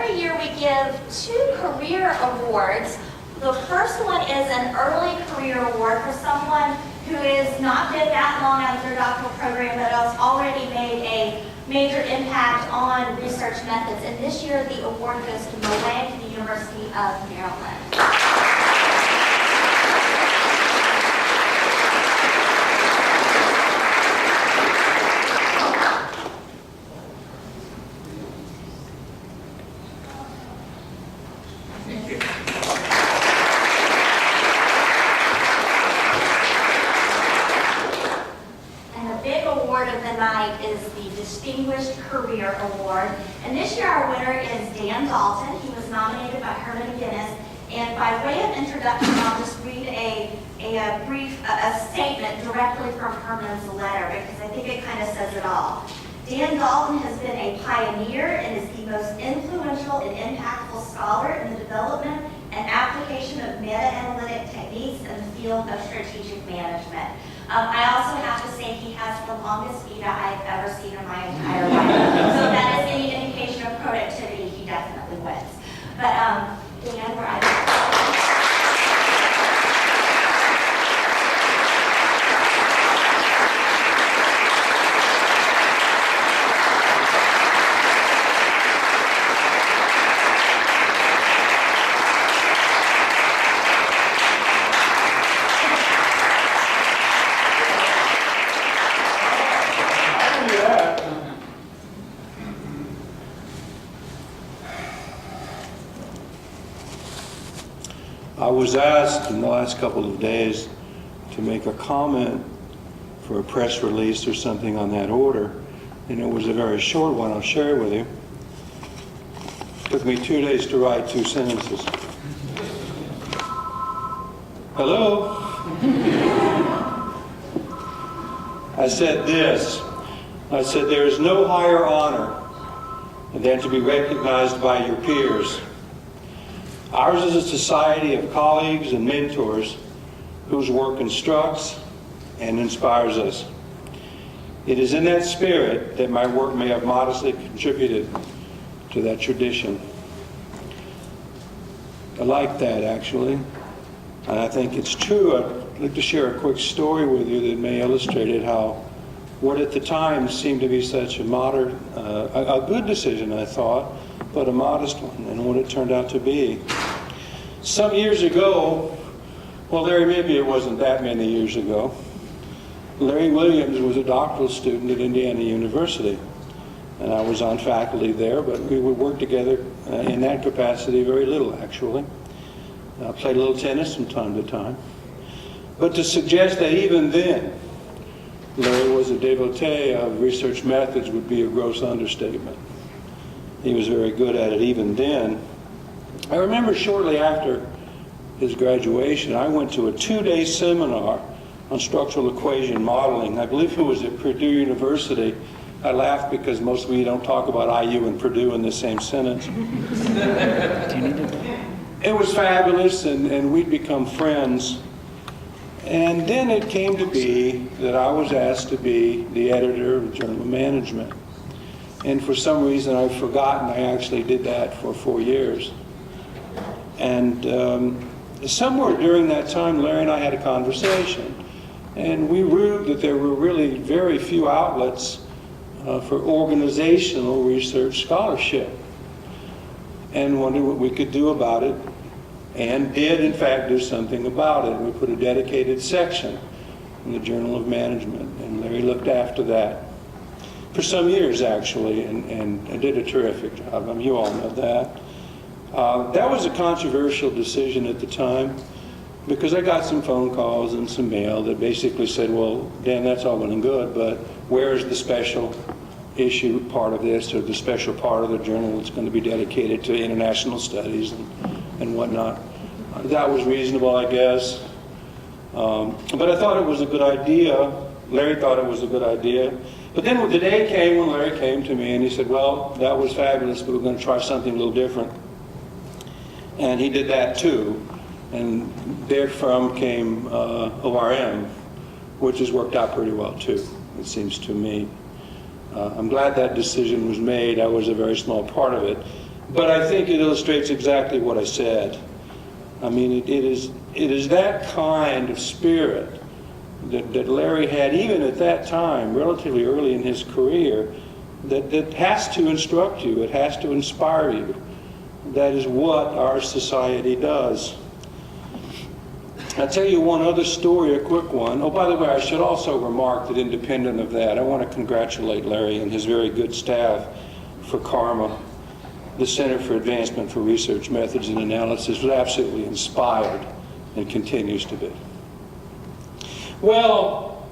every year we give 2 career awards. The first one is an early career award for someone who has not been that long out of their doctoral program but has already made a major impact on research methods. And this year the award goes to Moe, the University of Maryland. Is the Distinguished Career Award. And this year our winner is Dan Dalton. He was nominated by Herman McGinnis. And by way of introduction, I'll just read a brief statement directly from Herman's letter because I think it kind of says it all. Dan Dalton has been a pioneer and is the most influential and impactful scholar in the development and application of meta-analytic techniques in the field of strategic management. I also have to say he has the longest vita I've ever seen in my entire life. So that is any indication of productivity, he definitely wins. But Dan, we're at I was asked in the last couple of days to make a comment for a press release or something on that order, and it was a very short one. I'll share it with you. It took me 2 days to write 2 sentences. Hello? I said this. I said, there is no higher honor than to be recognized by your peers. Ours is a society of colleagues and mentors whose work instructs and inspires us. It is in that spirit that my work may have modestly contributed to that tradition. I like that, actually, and I think it's true. I'd like to share a quick story with you that may illustrate it, how what at the time seemed to be such a a good decision, I thought, but a modest one, and what it turned out to be. Some years ago, well, Larry, maybe it wasn't that many years ago, Larry Williams was a doctoral student at Indiana University, and I was on faculty there, but we would work together in that capacity very little, actually. I played a little tennis from time to time. But to suggest that even then, Larry was a devotee of research methods would be a gross understatement. He was very good at it even then. I remember shortly after his graduation, I went to a 2-day seminar on structural equation modeling. I believe it was at Purdue University. I laugh because most of you don't talk about IU and Purdue in the same sentence. It was fabulous, and we'd become friends. And then it came to be that I was asked to be the editor of the Journal of Management. And for some reason I've forgotten I actually did that for 4 years. And somewhere during that time, Larry and I had a conversation. And we ruled that there were really very few outlets for organizational research scholarship, and wondered what we could do about it, and did in fact do something about it. We put a dedicated section in the Journal of Management, and Larry looked after that for some years actually, and did a terrific job. I mean, you all know that. That was a controversial decision at the time, because I got some phone calls and some mail that basically said, well, Dan, that's all well and good, but where's the special issue part of this, or the special part of the journal that's going to be dedicated to international studies and whatnot? That was reasonable, I guess. But I thought it was a good idea. Larry thought it was a good idea. But then the day came when Larry came to me and he said, well, that was fabulous, but we're going to try something a little different. And he did that too. And therefrom came ORM, which has worked out pretty well too, it seems to me. I'm glad that decision was made. I was a very small part of it. But I think it illustrates exactly what I said. I mean, it is that kind of spirit that Larry had, even at that time, relatively early in his career, that has to instruct you, it has to inspire you. That is what our society does. I'll tell you one other story, a quick one. Oh, by the way, I should also remark that independent of that, I want to congratulate Larry and his very good staff for CARMA. The Center for Advancement for Research Methods and Analysis was absolutely inspired and continues to be. Well,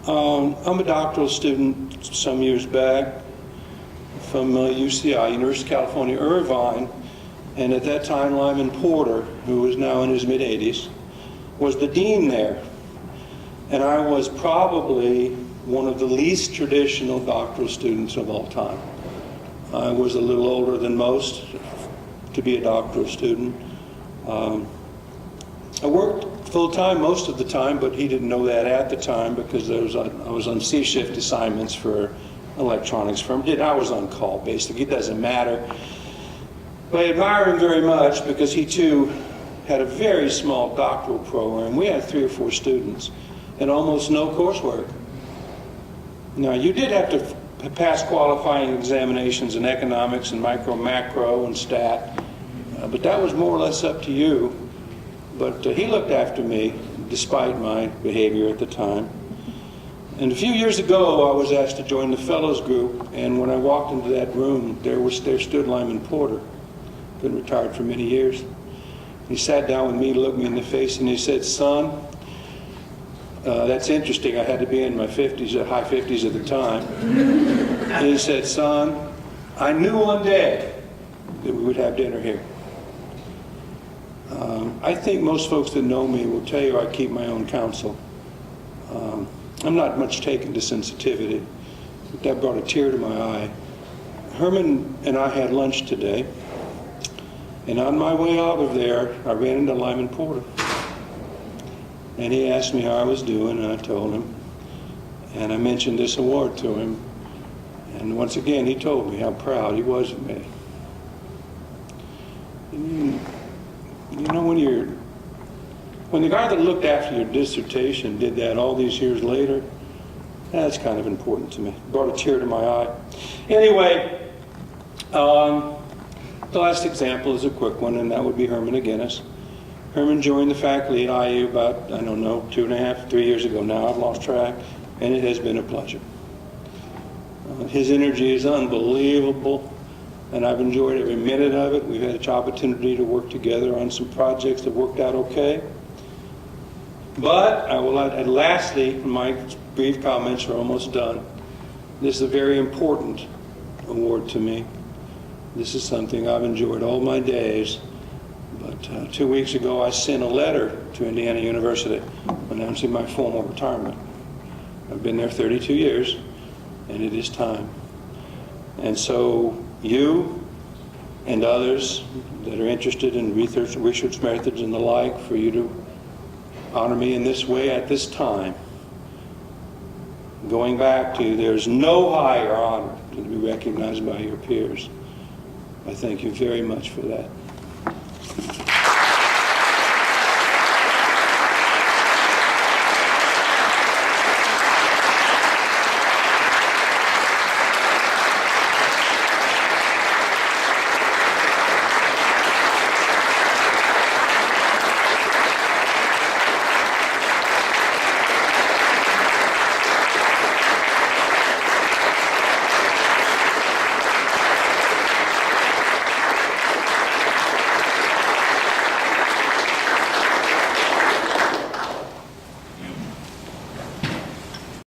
I'm a doctoral student some years back from UCI, University of California, Irvine, and at that time Lyman Porter, who was now in his mid-80s, was the dean there. And I was probably one of the least traditional doctoral students of all time. I was a little older than most to be a doctoral student. I worked full-time most of the time, but he didn't know that at the time because I was on C-shift assignments for an electronics firm. I was on call, basically. It doesn't matter. But I admire him very much because he, too, had a very small doctoral program. We had 3 or 4 students and almost no coursework. Now, you did have to pass qualifying examinations in economics and micro, macro, and stat, but that was more or less up to you. But he looked after me, despite my behavior at the time. And a few years ago, I was asked to join the fellows group, and when I walked into that room, there stood Lyman Porter, been retired for many years. He sat down with me, looked me in the face, and he said, "Son, that's interesting. I had to be in my 50s, high 50s at the time." And he said, "Son, I knew one day that we would have dinner here." I think most folks that know me will tell you I keep my own counsel. I'm not much taken to sensitivity, but that brought a tear to my eye. Herman and I had lunch today, and on my way out of there, I ran into Lyman Porter. And he asked me how I was doing, and I told him. And I mentioned this award to him. And once again, he told me how proud he was of me. You know, when the guy that looked after your dissertation did that all these years later, that's kind of important to me. Brought a tear to my eye. Anyway, the last example is a quick one, and that would be Herman McGinnis. Herman joined the faculty at IU about, 2.5, 3 years ago now. I've lost track, and it has been a pleasure. His energy is unbelievable, and I've enjoyed every minute of it. We've had an opportunity to work together on some projects that worked out okay. But I will add, lastly, my brief comments are almost done. This is a very important award to me. This is something I've enjoyed all my days. But 2 weeks ago, I sent a letter to Indiana University announcing my formal retirement. I've been there 32 years, and it is time. And so you and others that are interested in research methods and the like, for you to honor me in this way at this time, going back to there's no higher honor than to be recognized by your peers. I thank you very much for that.